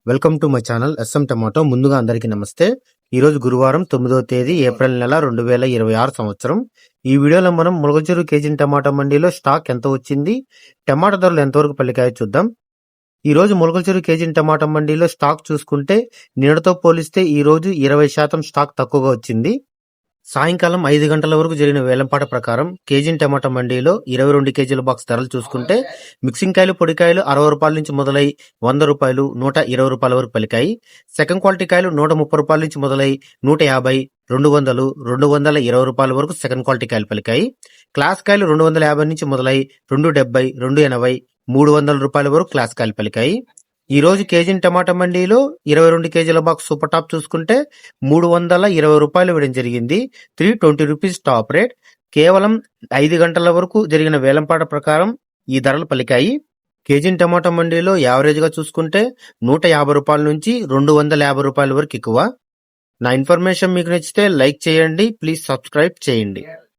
Welcome to my channel S M tomato. ముందుగా అందరికీ నమస్తే. ఈరోజు గురువారం 9వ తేదీ ఏప్రిల్ నెల 2026 సంవత్సరం. ఈ వీడియోలో మనం ములగచెరు కేజీ టమాటా మండీలో స్టాక్ ఎంత వచ్చింది, టమాటా ధరలు ఎంతవరకు పలికాయో చూద్దాం. ఈ రోజు ములగచెరు కేజీ టమాటా మండీలో స్టాక్ చూసుకుంటే నిన్నటితో పోలిస్తే ఈ రోజు 20% స్టాక్ తక్కువగా వచ్చింది. సాయంకాలం 5 గంటల వరకు జరిగిన వేలంపాట ప్రకారం కేజీ టమాటా మండీలో 22 కేజీల బాక్స్ ధరలు చూసుకుంటే మిక్సింగ్ కాయలు, పొడికాయలు 60 రూపాయల నుంచి మొదలై 100 రూపాయలు, 120 రూపాయల వరకు పలికాయి. సెకండ్ క్వాలిటీ కాయలు 130 రూపాయల నుంచి మొదలై 150, 200, 220 రూపాయల వరకు సెకండ్ క్వాలిటీ కాయలు పలికాయి. క్లాస్ కాయలు 250 నుంచి మొదలై 270, 280, 300 రూపాయల వరకు క్లాస్ కాయలు పలికాయి. ఈ రోజు కేజీ టమాటా మండీలో 22 కేజీల బాక్స్ సూపర్ టాప్ చూసుకుంటే 320 రూపాయలు ఇవ్వడం జరిగింది. 320 రూపీస్ టాప్ రేట్. కేవలం 5 గంటల వరకు జరిగిన వేలంపాట ప్రకారం ఈ ధరలు పలికాయి. కేజీ టమాటా మండీలో యావరేజ్ గా చూసుకుంటే 150 రూపాయల నుంచి 250 రూపాయల వరకు ఎక్కువ. నా ఇన్ఫర్మేషన్ మీకు నచ్చితే లైక్ చేయండి, ప్లీజ్ సబ్స్క్రైబ్ చేయండి.